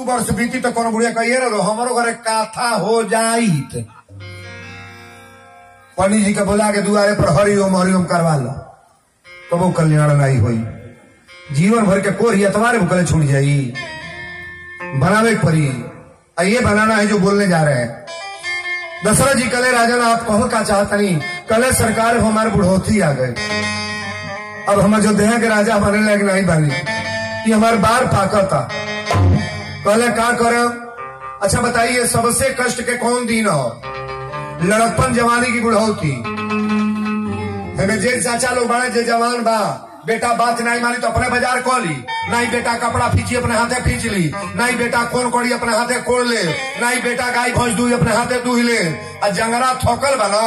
वर्ष बीती तो कोनो बुढ़िया कहिए ना हमारो घरे काथा हो जाई। पंडित जी के बोला के दुआरे पर हरिओम करवा लो तो वो कल्याण नहीं हुई। जीवन भर के कोरी अतवारे भूकले छूट जाई। बनावे परी ये बनाना है जो बोलने जा रहे हैं। दशरथ जी कले राजा आप कहो का चाहता नहीं। कले सरकार हमारे बुढ़ोती आ गए। अब हम अयोध्या के राजा बनने लायक नहीं बनी। ये हमारे बार पाका था। पहले क्या करे। अच्छा बताइए सबसे कष्ट के कौन दिन हो। लड़कपन जवानी की बुढ़ौती। जे चाचा लोग बड़े जे जवान बा बेटा बात नहीं मानी तो अपने बाजार को ली। नहीं बेटा कपड़ा फींची अपने हाथे फींच ली। नहीं बेटा कोन कोड़ी अपने हाथे कोड़ ले। नहीं बेटा गाय भैंस दूध अपने हाथे दूह ले। और जंगरा थोकल बा ना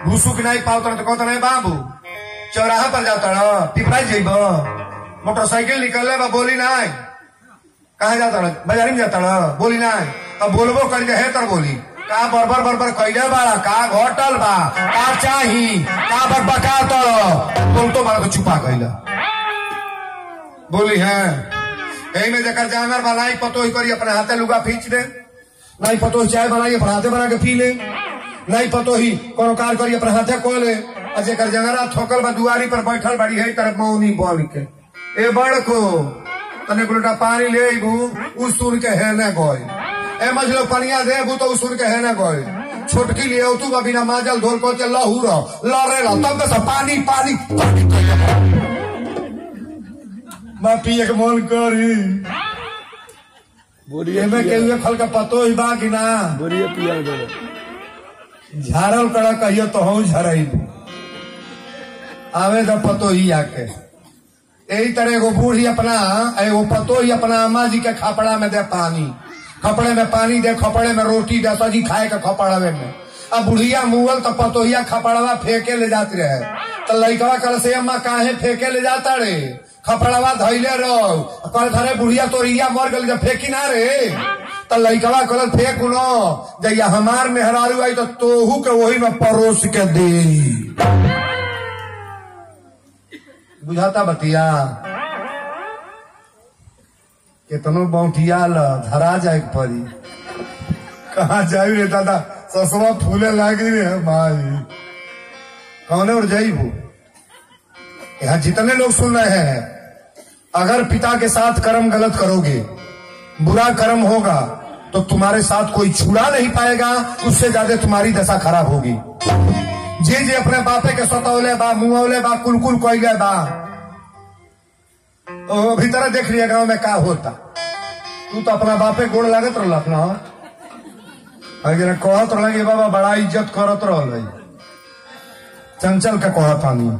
घुसू की नहीं पाओ तो कहता नहीं बाबू चौराहा पर जाता ना पिपराई जेब मोटरसाइकिल निकल बा बोली नहीं। कहा जाता ना बाजारी में जाता ना बोली नहीं। अब बोलबो कर है तर बोली का बरबर बरबर कैले बाड़ा का घोटल बा का चाही का बकबका तो तो बाड़ा को छुपा कैला बोली है। यही में जकर जानवर बनाई पतो ही करी अपने हाथे लुगा खींच दे। नहीं पतो ही चाय बनाई अपने हाथे बना के पी ले। नहीं पतो ही कोनो कार करी अपने हाथे को ले। जेकर जंगरा थोकल बा दुआरी पर बैठल बड़ी है तरफ मौनी बोल के ए बड़को तने गुलटा पानी ले उ सुन के है न गोई। ए मजलो पनिया देबू तो सुन के है ना गोई। छोटकी लिए तू बिना माजल धोल को लहू लरे तब तो पानी पानी मैं पिए के मन करी बोरिए में के फल का पतो ही बा कि ना बोरिए पिया झाड़ल कड़ा कहियो तो हूँ झरई आवे तो पतो ही आके यही तरह एगो बूढ़ी अपना एगो पतो ही अपना अम्मा जी के खपड़ा में दे पानी। खपड़े में पानी दे खपड़े में रोटी दे सजी खाए के खपड़ावे में। अब बुढ़िया मुगल तो पतोहिया खपड़वा फेंके ले जाती रहे। तो लड़कवा कल से अम्मा काहे फेंके ले जाता रे खपड़वा धैले रहो कल थारे बुढ़िया तोरिया मर गल जब फेंकी ना रे। तो लड़कवा कल फेंक नो जैया हमार मेहरारू आई तो तोहू के वही में परोस के दे। बुझाता बतिया कितनो बौठिया धरा जाए परी कहा जाई रे दादा ससुआ फूले लागी रे माई कौन और जाइबू। यहाँ जितने लोग सुन रहे हैं अगर पिता के साथ कर्म गलत करोगे बुरा कर्म होगा तो तुम्हारे साथ कोई छुड़ा नहीं पाएगा। उससे ज्यादा तुम्हारी दशा खराब होगी। जे अपने बापे के सतौले बा मुंहौले बा कुलकुल कोयले बा अभी तरह देख लिया गांव में क्या होता। तू तो अपना बापे गोड़ लागत रहा अपना अगर कहत रहा बाबा बड़ा इज्जत करत रहा चंचल का कहता नहीं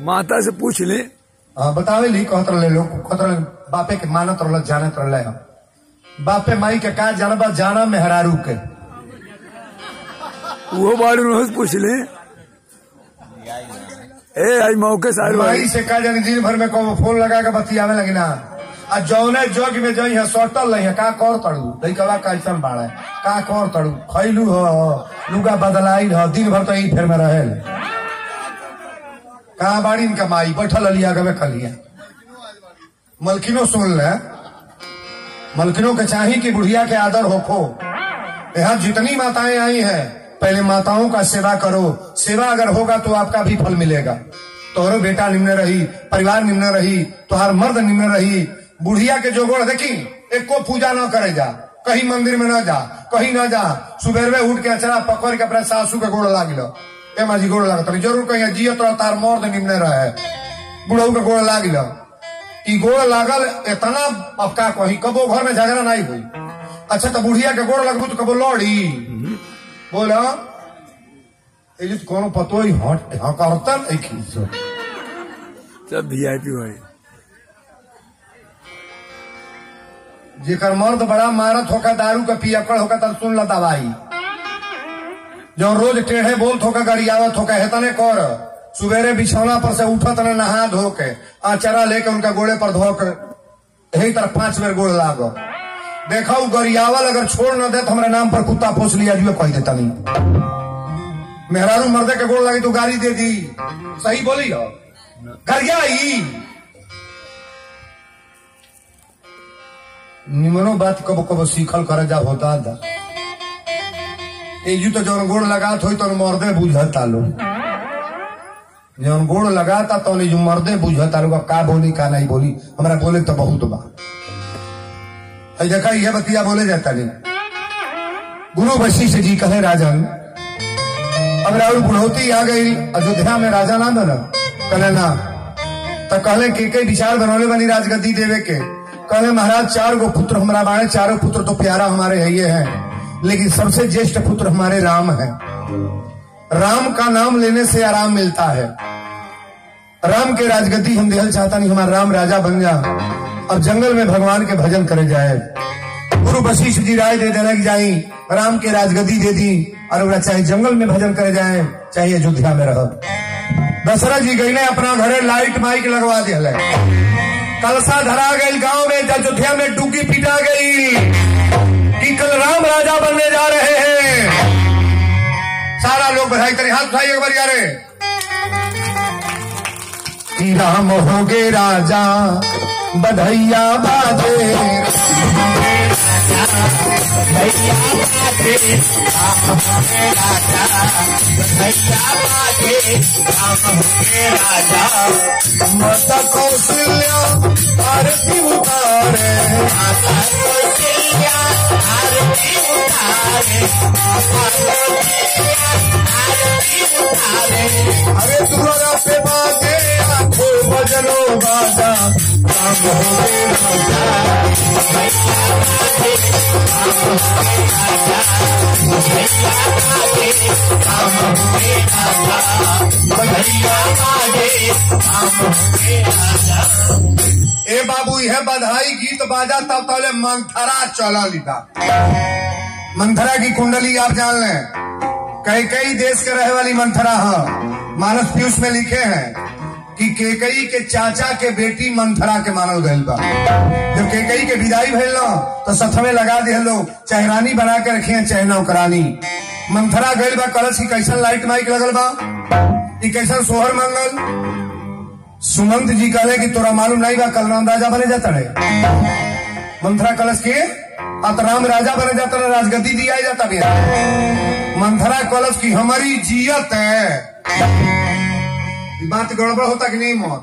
माता से पूछ ले। हाँ बतावे ली कहत रहे लोग कहत रहे बापे के मानत रहा जानत रहा। बापे माई के का जानबा जाना मेहरारू के वो बारू रोज पूछ ले। ए आई मौके सारे माई से का जानी दिन भर में को फोन लगा के बतियावे लगी ना आ जौने जोग में जो यहाँ सटल रही का कर तड़ू लइकवा कैसन बाड़ा का कर तड़ू खैलू हो लुगा बदलाई हो दिन भर तो यही फेर में रहे कहा बाड़ी इनका माई बैठल अलिया गवे खलिया। मलकिनो सुन ले मलकिनों के चाहिए कि बुढ़िया के आदर होखो। यहाँ जितनी माताएं आई हैं पहले माताओं का सेवा करो। सेवा अगर होगा तो आपका भी फल मिलेगा। तोहरो बेटा निम्न रही परिवार निम्न रही तुहार मर्द निम्न रही। बुढ़िया के जो गोड़ देखी एक को पूजा न करे जा कहीं मंदिर में न जा कहीं न जा सुबेरवे उठ के अचरा पकड़ के अपने सासू के गोड़ लाग लो ए माजी गोड़ लागत जरूर कहीं जियत रह तार मर्द निम्न रहे बुढ़ऊ के गोड़ लाग लो। ई गोड़ लागल इतना अब का कहीं कबो घर में झगड़ा नहीं हुई। अच्छा तो बुढ़िया के गोड़ लगबू तो कबो लड़ी बोला कोनो पतो ही करता नहीं सब वीआईपी भाई जेकर मर्द बड़ा मारत होकर दारू का पियकड़ होकर तब सुन ला दवाई जो रोज टेढ़े बोलत होकर गरियावत होकर हेतने कर सुबेरे बिछौना पर से उठत न नहा धो के आचरा लेके उनका गोड़े पर धो कर यही तरह 5 बेर गोड़ लागो देखा गरियावल अगर छोड़ न दे तो हमारे नाम पर कुत्ता पोस लिया जो कह देता नहीं। मेहरारू मर्दे के गोड़ लगी तो गाली दे दी सही बोली हो गरिया निमनो बात कब कब सीखल कर जा होता था एजू तो जौन गोड़ लगात हो तो मर्दे बुझता लोग जौन गोड़ लगाता तो जो मर्दे बुझता लोग का बोली का नहीं बोली हमारा बोले तो बहुत बा देखा यह बतिया बोले जाता नहीं। गुरु वशिष्ठ जी कहे राजन अब राहुल बुढ़ौती आ गई अयोध्या में राजा ना बना कहले ना तो कहले के विचार बनौले बनी राजगद्दी देवे के कहले महाराज 4 गो पुत्र हमारा बाणे 4 पुत्र तो प्यारा हमारे है ये है लेकिन सबसे ज्येष्ठ पुत्र हमारे राम है। राम का नाम लेने से आराम मिलता है। राम के राजगद्दी हम देहल चाहता नहीं हमारा राम राजा बन जा अब जंगल में भगवान के भजन करे जाए। गुरु वशिष्ठ जी राय दे देना कि जाई राम के राजगद्दी दे दी और चाहे जंगल में भजन करे जाए चाहे अयोध्या में रह। दशरथ जी गई ने अपना घरे लाइट माइक लगवा दिया कलसा धरा गई गांव में अयोध्या में डुगी पिटा गई कि कल राम राजा बनने जा रहे हैं। सारा लोग बधाई करें हाथ उठाइए एक बार यारे कि राम होगे राजा बधैया बाजे माता कौशल्या आरती उतारे अरे तुम्हारा पे बाजे आंखों बजनो बाजा राम होगे ए बाबू यह बधाई गीत बाजा तब पहले मंथरा चला लिखा। मंथरा की कुंडली आप जान लें कई देश के रहे वाली मंथरा है। मानस पीयूष में लिखे हैं कि केकई के चाचा के बेटी मंथरा के मानल गईल बा। जब केकई के विदाई भइल ना तो सथवे लगा दिए लोग चाहे रानी बना के रखे चाहे नौकरानी। मंथरा गईल बा कलश की कैसन लाइट माइक लगल बा कैसन सोहर मंगल। सुमंत जी कहले कि तोरा मालूम नहीं बा कल राम राजा बने जाता है। मंथरा कलश के राम राजा बने जाता है राजगद्दी दिया जाता भैया। मंथरा कलश की हमारी जियत है बात गड़बड़ होता कि नहीं मौत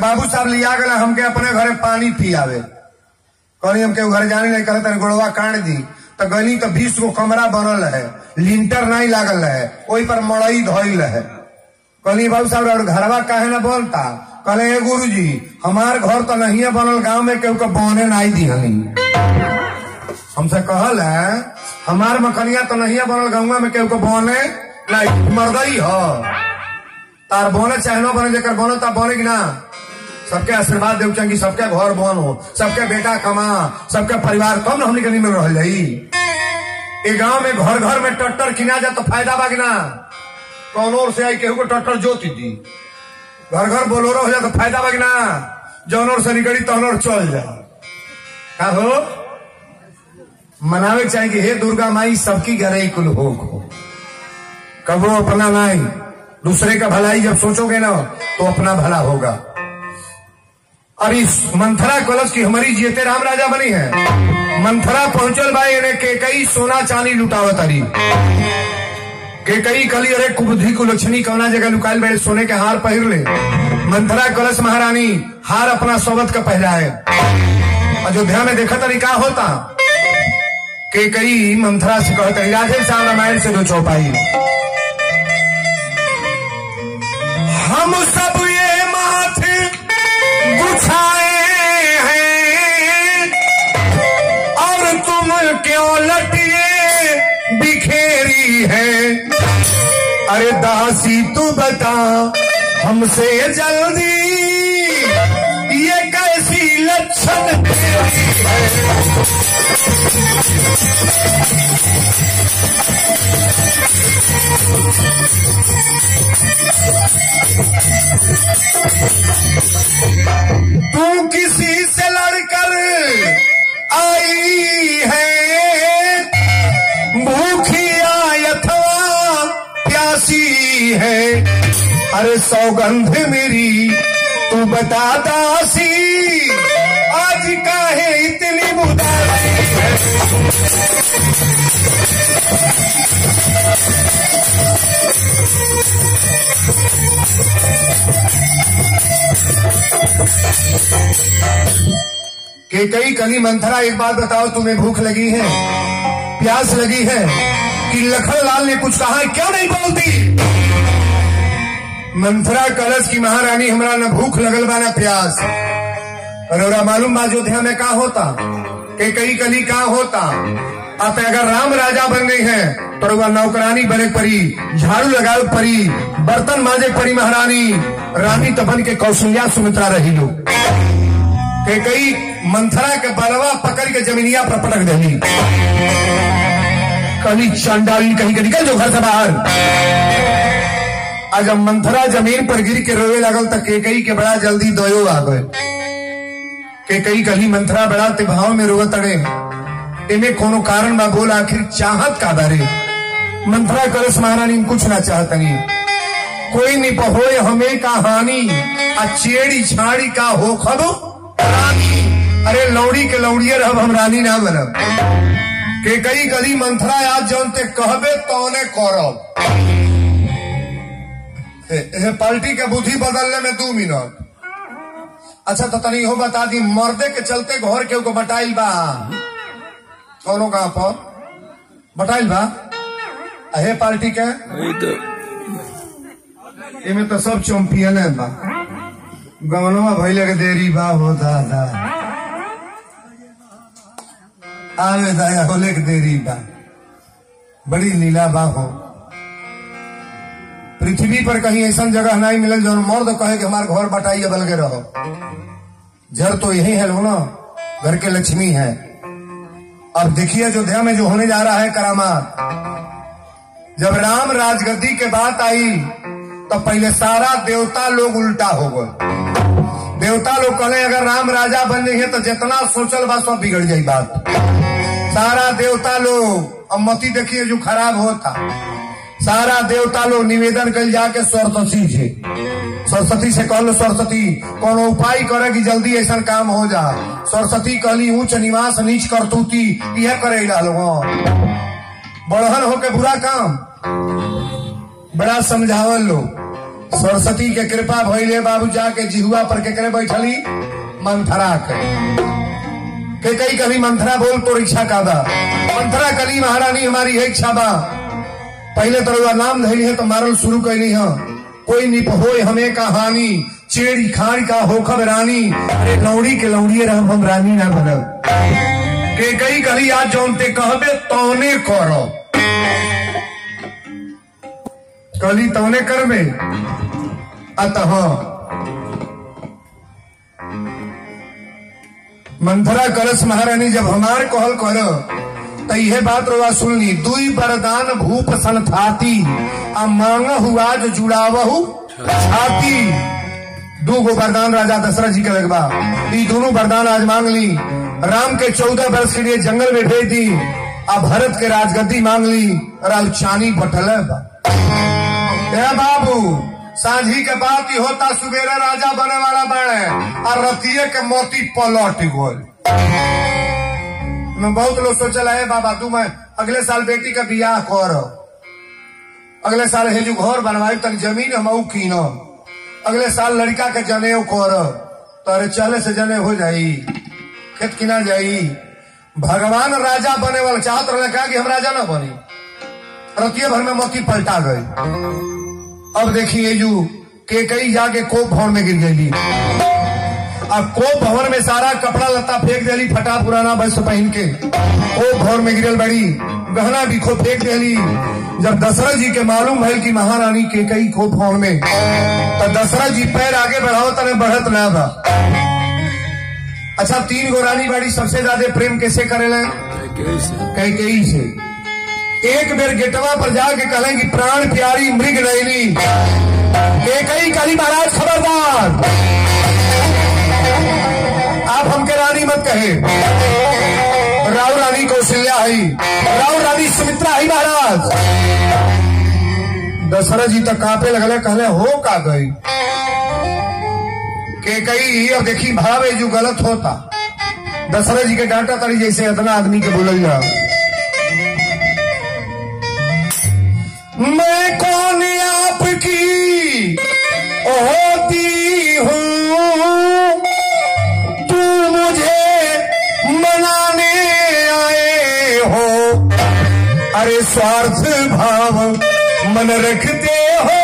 बाबू साहब लिया गया हमके अपने घरे पानी पियावे कहनी हमके घर जाने नहीं कहते गोड़वा काट दी तो गली तो 20 गो कमरा बनल है लिंटर नहीं लागल है वही पर मड़ई धोइल है। कहनी बाबू साहब घरवा काहे ना बनता कहले गुरु जी हमार घर तो नहीं है बनल गांव में केहू के बने नहीं दिहनी। हमसे कहल है हमार मखनिया तो नहीं है बनल गाँव में केहू के बने नहीं मर्दई हो तार बोने चाहे न बने जेकर बोनो ता बोने की ना सबके आशीर्वाद देव चाहिए सबके घर बन हो सबके बेटा कमा सबके परिवार कम न हमने के नहीं मिल रहा जाई। गांव में घर घर में ट्रैक्टर किना जा तो फायदा बा कि ना कौन और से आई केहू को ट्रैक्टर जोती दी घर घर बोलोरो हो जाए तो फायदा बा कि ना जौन और से निकली तौन और चल जा का हो मनावे चाहिए हे दुर्गा माई सबकी घरे कुल हो कबो अपना नहीं दूसरे का भलाई जब सोचोगे ना तो अपना भला होगा। और इस मंथरा कलश की हमारी जीते राम राजा बनी है। मंथरा पहुंचल भाई इन्हें केकई सोना चांदी लुटावत अरी केकई कली अरे कुबुद्धि कुलक्षणी कौना जगह लुकायल बड़े सोने के हार पहर ले। मंथरा कलश महारानी हार अपना सोबत का पहराए। अयोध्या में देखा तरीका होता केकई मंथरा से कहते राधे श्याम रामायण से 2 चौपाई हम सब ये माथे गुछाए हैं और तुम क्यों लटिए बिखेरी है। अरे दासी तू बता हमसे जल्दी ये कैसी लक्षण तेरी है। तू किसी से लड़कर आई है भूखी अथवा प्यासी है। अरे सौगंध मेरी तू बता दासी आज आज काहे इतनी उदासी है। कि कई कली मंथरा, एक बात बताओ, तुम्हें भूख लगी है, प्यास लगी है कि लखनलाल ने कुछ कहा, क्यों नहीं बोलती? मंथरा कलश की महारानी, हमरा न भूख लगल बा न प्यास। और मालूम बा अयोध्या में का होता, कि कई कली का होता। अब अगर राम राजा बन गई है तो वह नौकरानी बने परी, झाड़ू लगाए परी, बर्तन मांजे परी महारानी। रानी तो बन के कौशल्या सुमित्रा रही लो। कि कई मंथरा के बलवा पकड़ के जमीनिया पर पटक देली। कली चंडाली कहीं के निकल जो घर से बाहर। आज मंथरा जमीन पर गिर के रोवे लगल तो केकई के बड़ा जल्दी दयो आ गए। केकई कली मंथरा बड़ा ते भाव में रोवत अड़े, इमे कोनो कारण बा, बोल आखिर चाहत का बारे। मंथरा कलश महारानी कुछ ना चाहतनी, कोई नहीं पहोए हमें का हानि, अचेड़ी छाड़ी का हो खबो रानी। अरे लौड़ी के लौड़िए रह, हम रानी ना बनब। के कई कली मंथरा आज जौनते कहबे तौने करब। पार्टी के बुद्धि बदलने में 2 मिनट। अच्छा तो तनी हो बता दी, मर्दे के चलते घर के को बटाइल बा, कौनो कहा पर बटाइल बा अहे पार्टी के इमे तो सब चैंपियन है बा। गवनवा भैले के देरी बा हो दादा, आवे दाया होले के देरी बा, बड़ी लीला बा हो। पृथ्वी पर कहीं ऐसा जगह नहीं मिलल जो मर्द कहे कि हमारे घर बटाइए बल के रहो। जर तो यही है लो ना, घर के लक्ष्मी है। अब देखिए अयोध्या में जो होने जा रहा है करामात। जब राम राजगद्दी के बात आई तो पहले सारा देवता लोग उल्टा हो गए। देवता लोग कहले अगर राम राजा बन गए तो जितना सोचल बा सब बिगड़ जाई बात। सारा देवता लोग, अब मती देखिए जो खराब होता, सारा देवता लोग निवेदन कर जाके सरस्वती से, सरस्वती से कहलो सरस्वती कोनो उपाय करे कि जल्दी ऐसा काम हो जा। सरस्वती कहली ऊंच निवास नीच करतूती, यह करे लोग बड़हन होके बुरा काम बड़ा समझावल लोग। सरस्वती के कृपा भइले बाबू जाके जिहुआ पर के करे बैठली मंथरा के कई कभी मंथरा बोल तो इच्छा का बा। मंथरा कली महारानी हमारी है इच्छा बा, पहले तो नाम धैली है तो मारल शुरू कैली है। कोई निप होए हमें का हानि, चेड़ी खाड़ का होखब रानी। अरे लौड़ी के लौड़िए रह, हम रानी ना बनब। के कई कली आज जौनते कहबे तौने करो, कली तौने करबे। अतः मंथरा कलश महारानी जब हमार कहल करो तो यह बात रोवा सुननी। दुई वरदान भूप संथाती, आ मांग हुआ जो जुड़ावहु छाती। 2 गो वरदान राजा दशरथ जी के लगवा, ये दोनों वरदान आज मांग ली। राम के 14 वर्ष के लिए जंगल में भेज दी, अब भरत के राजगद्दी मांग ली। और चानी बटल बाबू सांझी के बात ही होता, सुबेरा राजा बने वाला बने और रतिये के मोती पलट गोल। मैं बहुत लोग सोचल है बाबा तू मैं अगले साल बेटी का बियाह करो, अगले साल है जो घर बनवाई तक जमीन हम कीनो, अगले साल लड़का के जनेऊ करो तो अरे चले से जने हो जाई, खेत किना जाई। भगवान राजा बने वाला चाहत रहे क्या कि हम राजा ना बनी, रतिये भर में मोती पलटा गई। अब देखिए यू के कई जाके कोप भवन में गिर गई। अब कोप भवन में सारा कपड़ा लत्ता फेंक देली, फटा पुराना बस पहन के कोप भवन में गिरल बड़ी, गहना भी खो फेंक देली। जब दशरथ जी के मालूम है कि महारानी के कई कोप भवन में, तो दशरथ जी पैर आगे बढ़ाओ तने बढ़त ना बा। अच्छा 3 गो रानी बाड़ी, सबसे ज्यादा प्रेम कैसे करेले? कैकेयी से। एक बेर गेटवा पर जाके कहले कि प्राण प्यारी मृग नयनी। कैकेयी कही महाराज खबरदार, आप हमके रानी मत कहे, राव रानी कौशल्या है, राव रानी सुमित्रा है महाराज। दशरथ जी तक कांपे लगले, कहले हो का गई? के कई अब देखी भावे जो गलत होता, दशरथ जी के डांटा तारी जैसे इतना आदमी के बोलल जा। मैं कौन आपकी होती हूँ, तू मुझे मनाने आए हो। अरे स्वार्थ भाव मन रखते हो,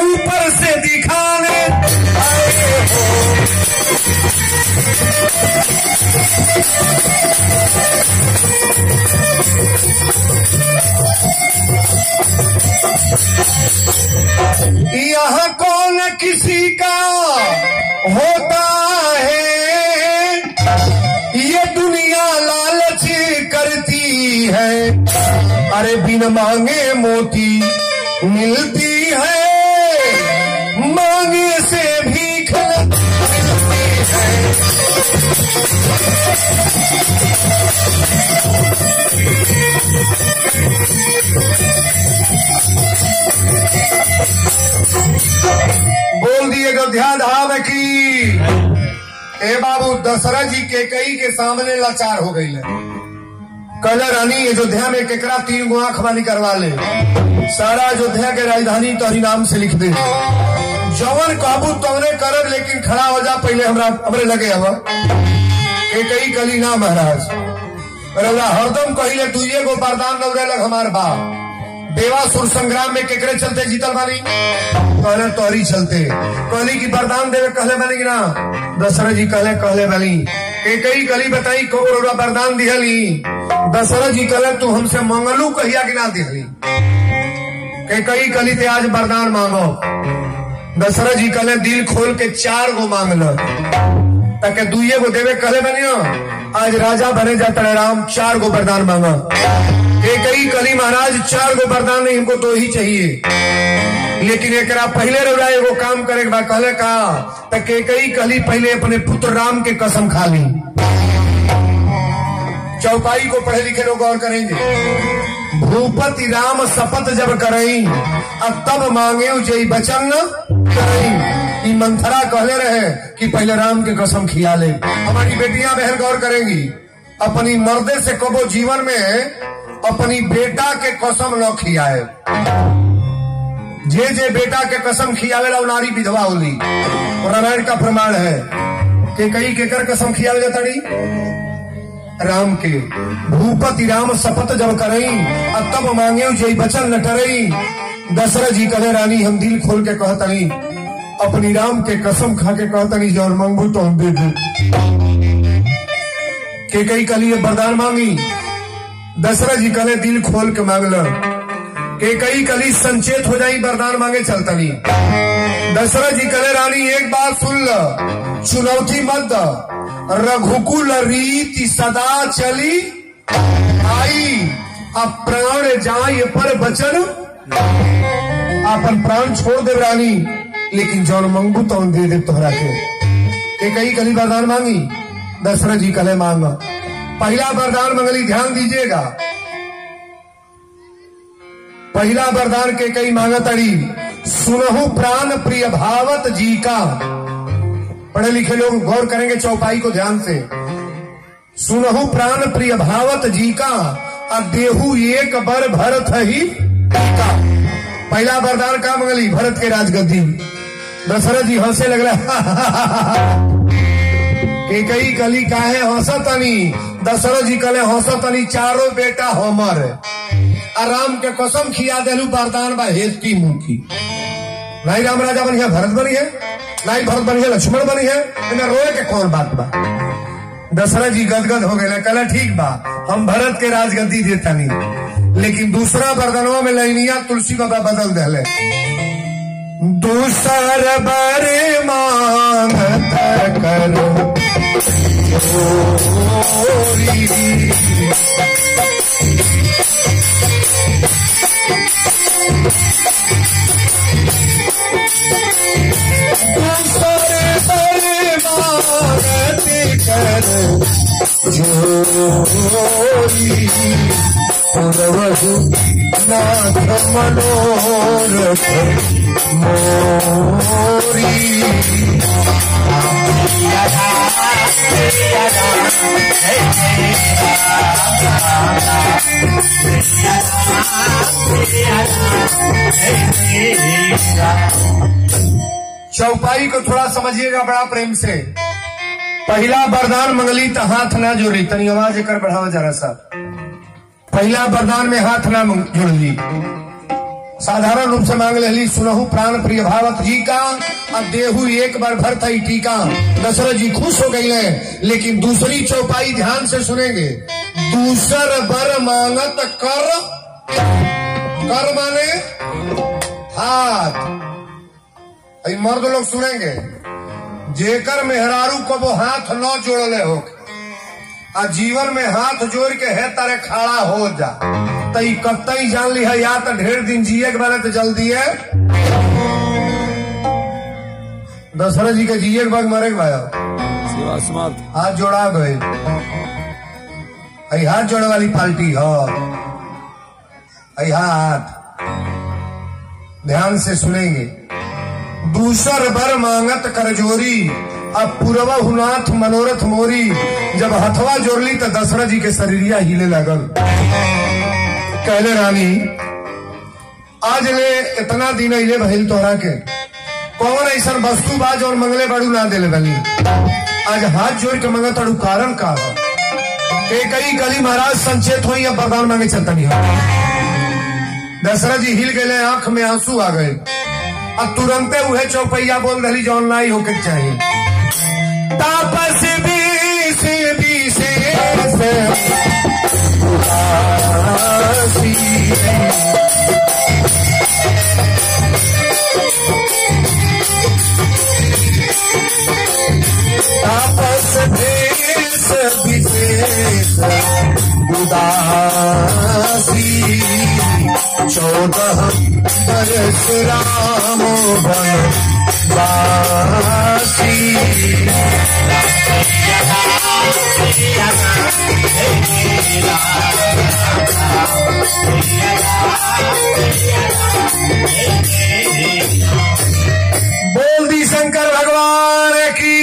ऊपर से दिखाने आए हो। यहाँ कौन किसी का होता है, ये दुनिया लालच करती है। अरे बिन मांगे मोती मिलती है, मांगे से भीख मिलती है। बोल दिए अयोध्या धाम की। ए बाबू दशरथ जी कैकेयी के सामने लाचार हो गई है। कल रानी अयोध्या में केकरा 3 गो आंख वाली करवा ले, सारा अयोध्या के राजधानी तोहरी नाम से लिख दे। जवन काबू तवने करब, लेकिन खड़ा हो जा पहले हमरे लगे हवा। कैकेयी कली ना महाराज, रौरा हरदम कहिले तू ये गो वरदान रौरे लग हमार बा। देवासुर संग्राम में केकरे चलते जीतल बानी, कहले तोहरी चलते। कहली की वरदान देवे कहले बानी कि ना, दशरथ जी कहले बानी। कैकेयी कली बताई को रौरा वरदान दिहली। दशरथ जी कहले तू हमसे मंगलू कहिया कि ना दिहली। कैकेयी कली ते आज वरदान मांगो। दशरथ जी कहले दिल खोल के 4 गो मांग लो, ताकि 2 गो देवे कहले बनियो। आज राजा बने जाता है राम, 4 गो वरदान मांगा। कैकेयी कली महाराज 4 गो वरदान नहीं, हमको 2 ही चाहिए। लेकिन एकरा पहले रौरा एगो काम करे के बाद कहले का, तो कैकेयी कली पहले अपने पुत्र राम के कसम खा ली। चौपाई को पढ़े लिखे लोग गौर करेंगे। भूपति राम शपथ जब करई, अब तब मांगे जय बचन करई। मंथरा कहले रहे कि पहले राम के कसम खिया ले। हमारी बेटियां बहन गौर करेंगी, अपनी मर्दे से कबो जीवन में अपनी बेटा के कसम न खियाए। जे बेटा के कसम खियावेला नारी विधवा होली, रामायण का प्रमाण है। कैकेयी केकर कसम खियावे जाताड़ी, राम के। भूपति राम शपथ जब करई, अब तब मांगे जय बचन न टरई। दशरथ जी कहले रानी हम दिल खोल के कहतनी, अपनी राम के कसम खा के कहतनी जो मांगू तो हम दे दे। कैकेयी कली वरदान मांगी, दशरथ जी कहले दिल खोल के मांग लो। कैकेयी कली संचेत हो जाई, वरदान मांगे चलतनी। दशरथ जी कहले रानी एक बात सुन लो, चुनौती मत दो। रघुकुल रीति सदा चली आई, अब प्राण जाय पर बचन। अपन प्राण छोड़ दे रानी, लेकिन जौन मंगू तो दे दे तोहरा के। कैकेयी कली वरदान मांगी, दशरथ जी कहले मांगा। पहला वरदान मंगली, ध्यान दीजिएगा। पहला वरदान कैकेयी मांगा तड़ी, सुनहु प्राण प्रिय भावत जी का। पढ़े लिखे लोग गौर करेंगे चौपाई को ध्यान से। सुनहु प्राण प्रिय भावत जी का, और देहु एक बर भरत ही का। पहला वरदान का मंगली, भरत के राजगद्दी। दशरथ जी हंसे लगला। कैकेयी कली काहे हंसतनी, दशरथ जी कहले हंसतनी 4 बेटा हमर। राम के कसम खिया देलू, वरदान बा हेत की मुंह की। नहीं राम राजा बनी है, भरत बनी है, नहीं भरत बनी है, लक्ष्मण बनी है, इन्हें रोए के कौन बात बा। दशरथ जी गदगद हो गए, कहला ठीक बा हम भरत के राजगद्दी देता नहीं। लेकिन दूसरा वरदानवा में लाइनिया तुलसी बाबा बदल दिले। दूसर बारे मांगत करो जोरी पुरवधु नाथ मनोरथ मोर कजोरी चौपाई को थोड़ा समझिएगा बड़ा प्रेम से। पहला वरदान मंगली तो हाथ ना जोड़ी, तनी आवाज एक बढ़ावा जरा सा। पहला वरदान में हाथ ना जोड़ली, साधारण रूप से मांग लेली सुनहु प्राण प्रिय भावत जी का, अब देहु एक बार भर था टीका। दशरथ जी खुश हो गई है, लेकिन दूसरी चौपाई ध्यान से सुनेंगे। दूसर बर मांगत कर माने हाथ। मर्द लोग सुनेंगे, जेकर मेहरारू को वो हाथ न जोड़ले हो आ जीवन में हाथ जोड़ के है तारे खड़ा हो जा, तई कत्तई जान ली है या तो ढेर दिन जिए के बारे तो जल्दी है। दशरथ जी के जिए के बाद मरे के बाद हाथ जोड़ा गए। हाथ जोड़े वाली पार्टी हो, हाथ ध्यान से सुनेंगे। दूसर बर मांगत करजोरी, अब पूर्वा हुनाथ मनोरथ मोरी। जब हथवा जोड़ली तो दशरथ जी के शरीरिया हिले लगल। कहले रानी आज ले इतना दिन अले भइल तोहरा के, कौन ऐसा वस्तु बाज और मंगले बड़ू ना दिले बनी, आज हाथ जोड़ के मंगत अड़ू कारण का हो। कई गली महाराज संचेत हो, अब वरदान मांगे चलता नहीं। दशरथ जी हिल गए, आंख में आंसू आ गए। अब तुरंते उहे चौपैया बोल रही जौन लाई होके चाहिए। तापस विशेष उदासी 14 बरस राम बनवासी। बोल दी शंकर भगवान की।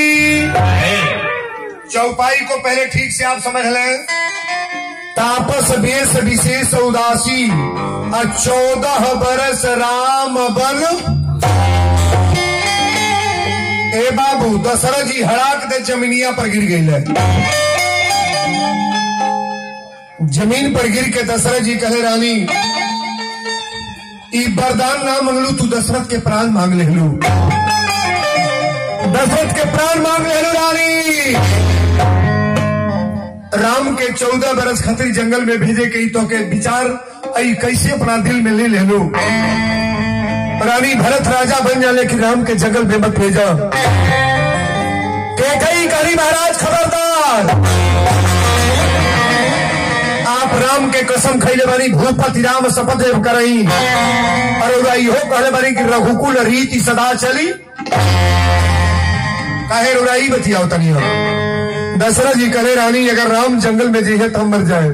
चौपाई को पहले ठीक से आप समझ लें। तापस वेश विशेष उदासी 14 बरस राम बन। ए बाबू दशरथ जी हड़ाक दे जमीनिया पर गिर गई है। जमीन पर गिर के दशरथ जी कहे रानी ई वरदान ना मंगलू, तू दशरथ के प्राण मांग ले लू। दशरथ के प्राण मांग ले लू रानी। राम के 14 बरस खतरी जंगल में भेजे के तो के विचार आई कैसे अपना दिल में ले लू। रानी भरत राजा बन जा, लेकिन राम के जंगल में मत भेजा। कई करी महाराज खबरदार, आप राम के कसम खैले बानी भूपति राम शपथ करई और हो कहले बानी कि रघुकुल रीति सदा चली। काहे रुराई बतियाओ तनी। दशरथ जी कहे रानी अगर राम जंगल में जाइए तो हम मर जाए,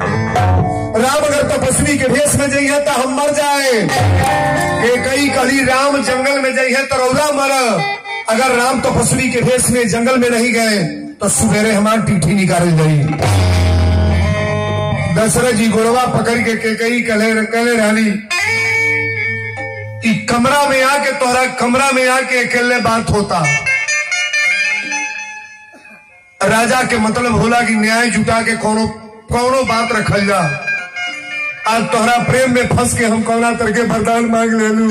राम अगर तपस्वी के भेष में जाइए तो हम मर जाए। कई कली राम जंगल में जाइए तो रौदा मर, अगर राम तपस्वी के भेष में जंगल में नहीं गए तो सुबेरे हमारी टीठी निकाल गई। दशरथ जी गोड़वा पकड़ के कई कहले रानी कमरा में आके तोहरा कमरा में आके अकेले बात होता। राजा के मतलब होला कि न्याय जुटा के कौनो बात रखल जा। आज तोहरा प्रेम में फंस के हम कौना तरह के वरदान मांग ले लू।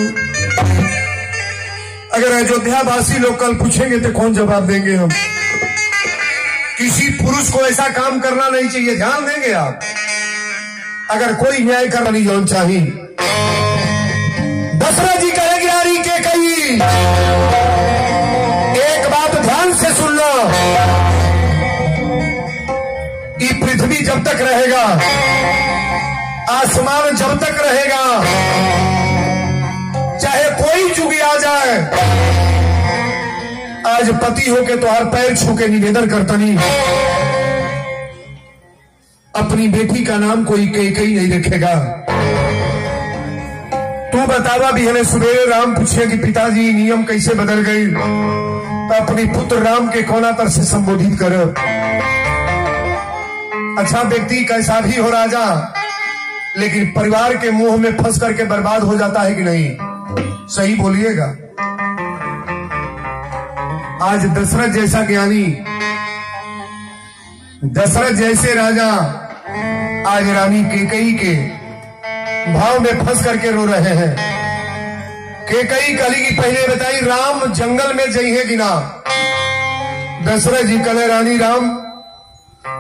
अगर अयोध्या वासी लोग कल पूछेंगे तो कौन जवाब देंगे हम। किसी पुरुष को ऐसा काम करना नहीं चाहिए, ध्यान देंगे आप। अगर कोई न्याय करना नहीं होना चाहिए। दशरथ जी कहेगी नारी के कही एक बात ध्यान से सुन लो, ये पृथ्वी जब तक रहेगा, आसमान जब तक रहेगा, चाहे कोई युग आ जाए, आज पति होके तो हर पैर छू के निवेदन करता नहीं, अपनी बेटी का नाम कोई कई नहीं रखेगा। तू तू बतावा भी हमें। सवेरे राम पूछे कि पिताजी नियम कैसे बदल गई, तो अपनी पुत्र राम के कोना तर से संबोधित कर। अच्छा व्यक्ति कैसा भी हो राजा, लेकिन परिवार के मुंह में फंस करके बर्बाद हो जाता है कि नहीं? सही बोलिएगा। आज दशरथ जैसा ज्ञानी, दशरथ जैसे राजा आज रानी कैकेयी के भाव में फंस करके रो रहे हैं। कैकेयी कली की पहले बताई राम जंगल में जाइए कि ना। दशरथ जी कले रानी राम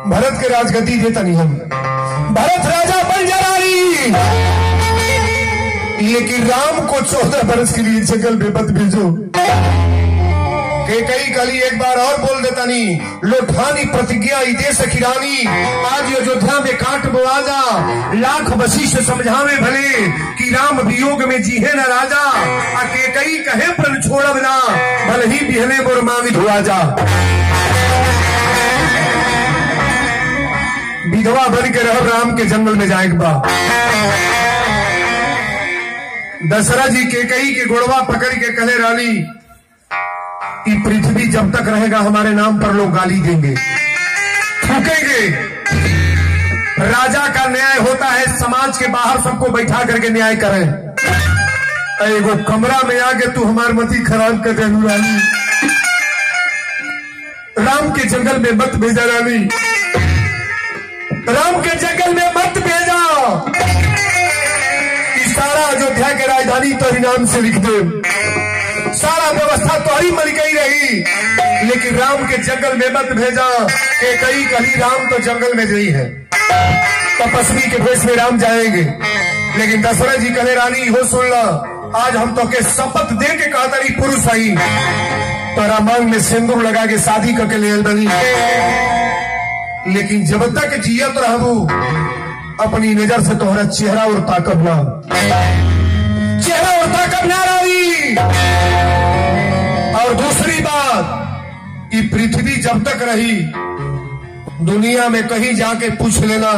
भरत के राजगति देता नहीं हम, भरत राजा बन जा रानी, लेकिन राम को 14 बरस के लिए जंगल में मत भेजो। कैकेयी कली एक बार और बोल देता नहीं, लोठानी प्रतिज्ञा देश की रानी, आज अयोध्या में काट बोआजा, लाख वशिष्ठ समझावे भले कि राम वियोग में जीहे न राजा, आ कैकेयी कहे प्रण छोड़ब ना, भले ही बिहने बोर मांग धुआ जा। विधवा बन के रह राम के जंगल में जाएगा बा। दशरथ जी कैकेयी के गोड़वा पकड़ के कहे रानी, ये पृथ्वी जब तक रहेगा हमारे नाम पर लोग गाली देंगे, थूकेंगे। राजा का न्याय होता है समाज के बाहर सबको बैठा करके न्याय करें। एगो कमरा में आके तू हमार मती खराब कर दे रानी, राम के जंगल में मत भेजा रानी, राम के जंगल में मत भेजा। सारा अयोध्या के राजधानी तोहरी नाम से लिख दे, सारा व्यवस्था तोहरी मलिकई रही, लेकिन राम के जंगल में मत भेजा। कैकेयी कही राम तो जंगल में गई है, तपस्वी के भेष में राम जाएंगे, लेकिन दशरथ जी कहे रानी हो सुन ला, आज हम तो के शपथ दे के कहा तारी पुरुष आई, तोरा मांग में सिंदूर लगा के शादी करके ले बनी, लेकिन जब तक जियत रहबू अपनी नजर से तोहरा चेहरा और ताकब ना, चेहरा और ताकब ना रही। और दूसरी बात, ये पृथ्वी जब तक रही दुनिया में कहीं जाके पूछ लेना,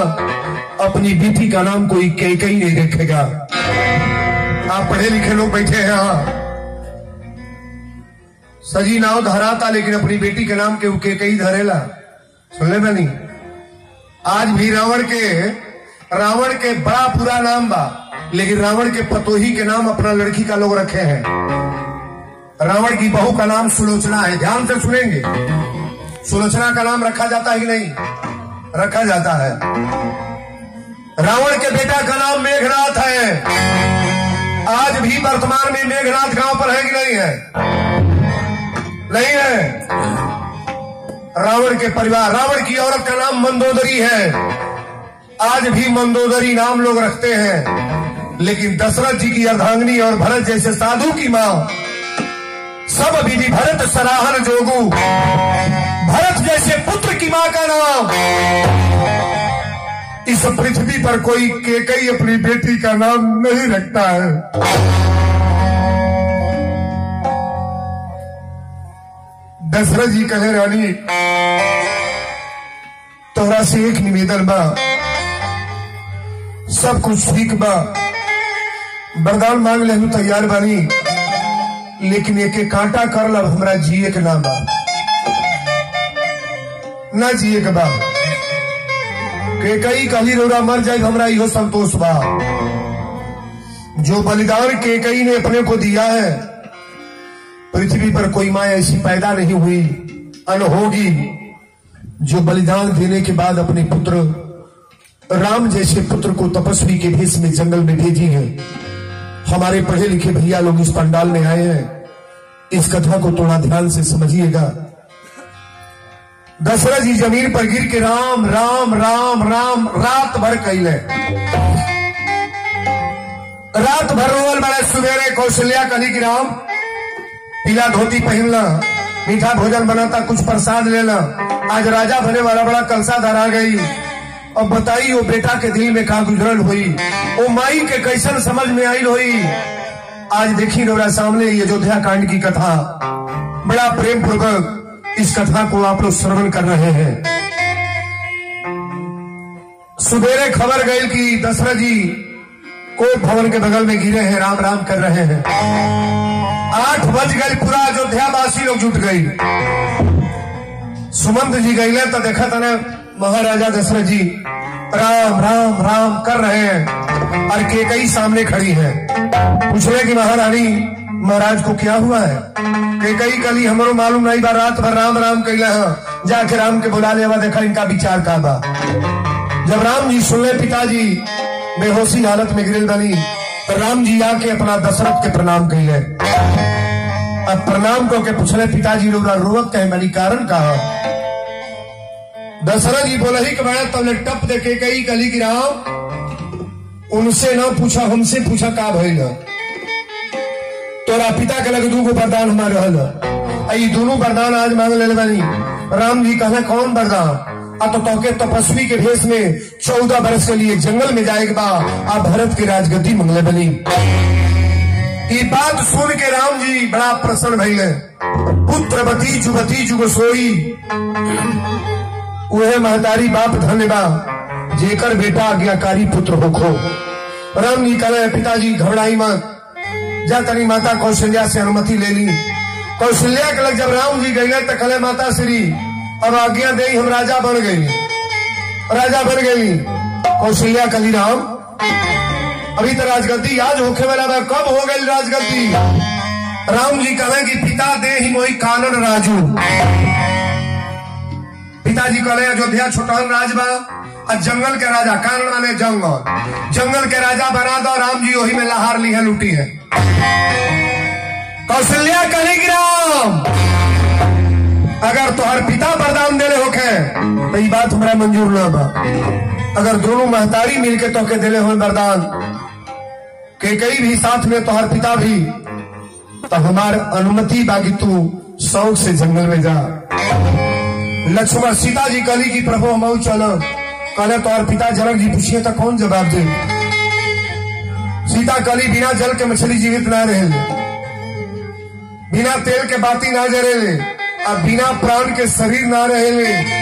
अपनी बेटी का नाम कोई कैकेयी नहीं रखेगा। आप पढ़े लिखे लोग बैठे हैं यहाँ, सजी नाव धराता, लेकिन अपनी बेटी के नाम के कैकेयी धरेला। सुन ले नहीं, आज भी रावण के बड़ा पूरा नाम बा, लेकिन रावण के पतोही के नाम अपना लड़की का लोग रखे हैं। रावण की बहू का नाम सुलोचना है, ध्यान से सुनेंगे। सुलोचना का नाम रखा जाता है कि नहीं? रखा जाता है। रावण के बेटा का नाम मेघनाथ है, आज भी वर्तमान में मेघनाथ गांव पर है कि नहीं है? नहीं है। रावण के परिवार, रावण की औरत का नाम मंदोदरी है, आज भी मंदोदरी नाम लोग रखते हैं, लेकिन दशरथ जी की अर्धांगिनी और भरत जैसे साधु की मां, सब विधि भरत सराहन जोगू, भरत जैसे पुत्र की मां का नाम इस पृथ्वी पर कोई कैकेयी अपनी बेटी का नाम नहीं रखता है। दशरथ जी कहे रानी तोहरा से एक निवेदन बा, सब कुछ ठीक बा, वरदान मांग ले तैयार बानी, लेकिन एक कांटा कर लब हमरा जिए के नाम बा, ना जिए के बा। कैकेयी कही रोरा मर जाए हमरा इहो संतोष बा। जो बलिदान कैकेयी ने अपने को दिया है, पृथ्वी पर कोई मां ऐसी पैदा नहीं हुई होगी जो बलिदान देने के बाद अपने पुत्र राम जैसे पुत्र को तपस्वी के भेष में जंगल में भेजी है। हमारे पढ़े लिखे भैया लोग इस पंडाल में आए हैं, इस कथा को थोड़ा ध्यान से समझिएगा। दशरथ जी जमीन पर गिर के राम राम राम राम रात भर कहले, रात भर रोवल बड़े। सुबेरे कौशल्या कही कि राम पीला धोती पहनला, मीठा भोजन बनाता, कुछ प्रसाद लेना, आज राजा बने वाला बड़ा कलसा धरा गई। अब बताई वो बेटा के दिल में का गुजरल हुई, वो माई के कैसन समझ में आई हुई। आज देखी नोरा सामने ये अयोध्या कांड की कथा, बड़ा प्रेम पूर्वक इस कथा को आप लोग श्रवण कर रहे हैं। सुबेरे खबर गई कि दशरथ जी कोट भवन के बगल में गिरे हैं, राम राम कर रहे हैं। 8 बज गए, पूरा अयोध्या वासी लोग जुट गई। सुमंत जी गए तो देखा था ना महाराजा दशरथ जी राम राम राम कर रहे हैं और केकई सामने खड़ी है। पूछ रहे कि महारानी महाराज को क्या हुआ है? केकई कली हमरो मालूम नहीं बा, रात भर राम राम कैला है, जाके राम के बुला लेवा, देखा इनका विचार का बा। जब राम जी सुनले पिताजी बेहोशी हालत में गिरल बनी, तो राम जी आके अपना दशरथ के प्रणाम कैले। अब प्रणाम को के पूछले पिताजी लोग रोवत कहे बनी, कारण कहा? दशरथ जी बोले ही कि बड़ा तब टप दे के कई कली की राम उनसे ना पूछा, हमसे पूछा का भइल? तोरा पिता के लगे 2 वरदान हमारे रहल, दोनों वरदान आज मांग ले बनी। राम जी कहले कौन वरदान? तो तोके तपस्वी के भेष में 14 बरस के लिए जंगल में जाएगा, आप भारत की राजगद्दी मंगले बनी। ये बात सुन के राम जी बड़ा प्रसन्न भइले। पुत्रवती जुवती जुग सोई, वह महतारी बाप धन्य बा जेकर बेटा आज्ञाकारी पुत्र होखो। राम जी कहले पिताजी घबराई मत, जा तनी माता कौशल्या से अनुमति ले ली। कौशल्या के लग जब राम जी गए तो कहले माता श्री अब आज्ञा दे, हम राजा बन गई, राजा बन गई। कौशल्या कली राम अभी तो राजगद्दी आज होखे वाला बा, कब हो गई राजगद्दी? राम जी कहे कि पिता दे ही मोई कानन राजू। पिताजी कहले अयोध्या छोटहन राज बा, जंगल के राजा, कानन माने जंगल, जंगल के राजा बना दो। राम जी वही में लहार ली है, लूटी है। कौशल्या कली कि राम अगर तुहार पिता वरदान देले होखे तो ये बात हमारा मंजूर ना बा। अगर दोनों महतारी मिलके तोके देले हो वरदान, केकई भी साथ में तुहार पिता भी, तो हमार अनुमति बाकी तू शौक से जंगल में जा। लक्ष्मण सीता जी कहली कि प्रभु हम चलो। कहले तुहार पिता जनक जी पूछिए तो कौन जवाब दे? सीता कहली बिना जल के मछली जीवित ना रहे, बिना तेल के बाती ना जरेले, अब बिना प्राण के शरीर ना रहे,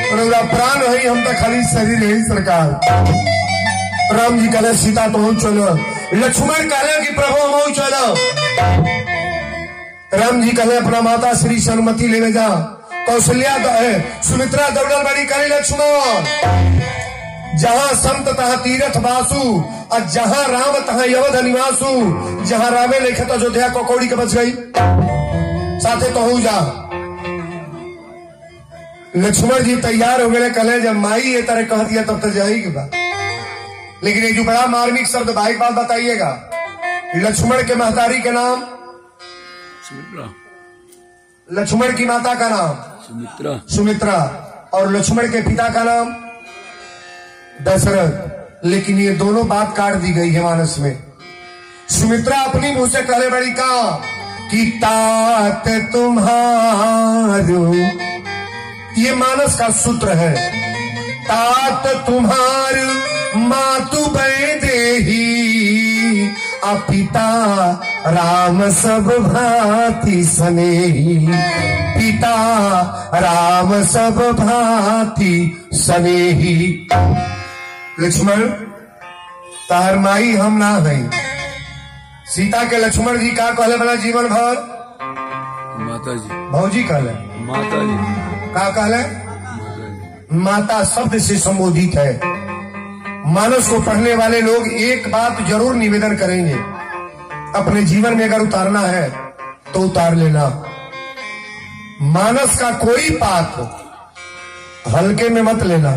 और प्राण है हम तो खाली शरीर है सरकार। राम जी कहले सीता तो चलो। लक्ष्मण कहले कि प्रभु हम चलो। राम जी कहले अपना माता श्री से अनुमति लेने जा। कौशल्या सुमित्रा दौड़ल बड़ी करी लक्ष्मण, जहां संत तहां तीरथ बासु, और जहां राम तहां यवध निवासु। जहां रामे लिखे तो अयोध्या कौड़ी के बच गई, साथे तो हो जा। लक्ष्मण जी तैयार हो गए, कहले जब माई ये तरह कह दिया तब तो जाएगी बात। लेकिन ये जो बड़ा मार्मिक शब्द भाई बात बताइएगा, लक्ष्मण के महतारी के नाम सुमित्रा, लक्ष्मण की माता का नाम सुमित्रा, सुमित्रा, और लक्ष्मण के पिता का नाम दशरथ। लेकिन ये दोनों बात काट दी गई है मानस में। सुमित्रा अपनी मुंह से कहले बड़ी का कि तात तुम्हारो, ये मानस का सूत्र है। तात तुम्हार मातु बैदेही, पिता राम सब भांति स्नेही, पिता राम सब भांति स्नेही। लक्ष्मण तार माई हम ना है। सीता के लक्ष्मण जी का कहले बना जीवन भर माता जी, भौजी कहले माता जी, का कहले माता शब्द से संबोधित है। मानस को पढ़ने वाले लोग एक बात जरूर निवेदन करेंगे, अपने जीवन में अगर उतारना है तो उतार लेना। मानस का कोई पाठ हल्के में मत लेना।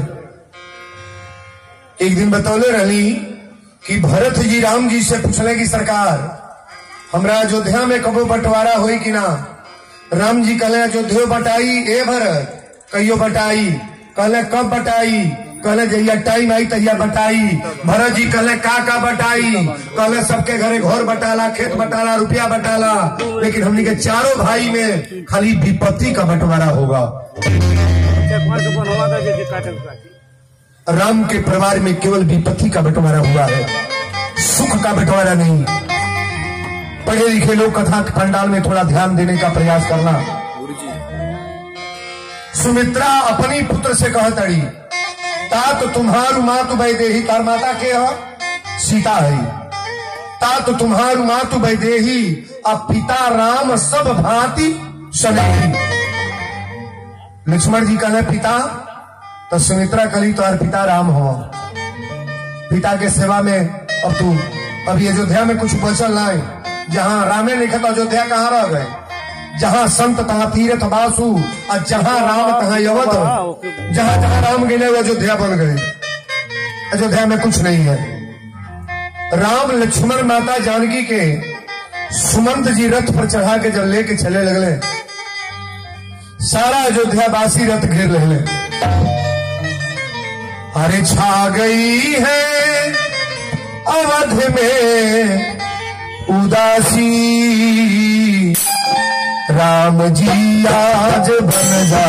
एक दिन बतौले रही कि भरत जी राम जी से पूछने की सरकार हमरा अयोध्या में कबो बंटवारा हुई कि ना? राम जी कहले अयोध्या बटाई ए भरत, कहियो बटाई। कहले कब बटाई? कहले जैया टाइम आई तैया बटाई। भरत जी कहले का बटाई? कहले सबके घरे घर बटाला, खेत बटाला, रुपया बटाला, लेकिन हमने के चारों भाई में खाली विपत्ति का बंटवारा होगा। राम के परिवार में केवल विपत्ति का बंटवारा हुआ है, सुख का बंटवारा नहीं। पढ़े लिखे लोग कथा के पंडाल में थोड़ा ध्यान देने का प्रयास करना। सुमित्रा अपनी पुत्र से कहतड़ी तात तुम्हारू मातु बैदेही, तार माता के सीता है। तात तुम्हारू मातु वैदेही, अब पिता राम सब भांति सनेही। लक्ष्मण जी कहले पिता, तो सुमित्रा कली तो पिता राम हो। पिता के सेवा में अब तू अभी अयोध्या में कुछ बचल नहीं। जहां रामे लिखा तो अयोध्या कहाँ रह गए, जहां संत तहां तीर्थ बासु, और जहां राम तहां यवत। जहां जहां राम गए वो अयोध्या बन गए। अयोध्या में कुछ नहीं है। राम लक्ष्मण माता जानकी के सुमंत जी रथ पर चढ़ा के जब लेके चले लगले, सारा अयोध्या वासी रथ घेर ले। अरे छा गई है अवध में उदासी, राम जी आज बन जा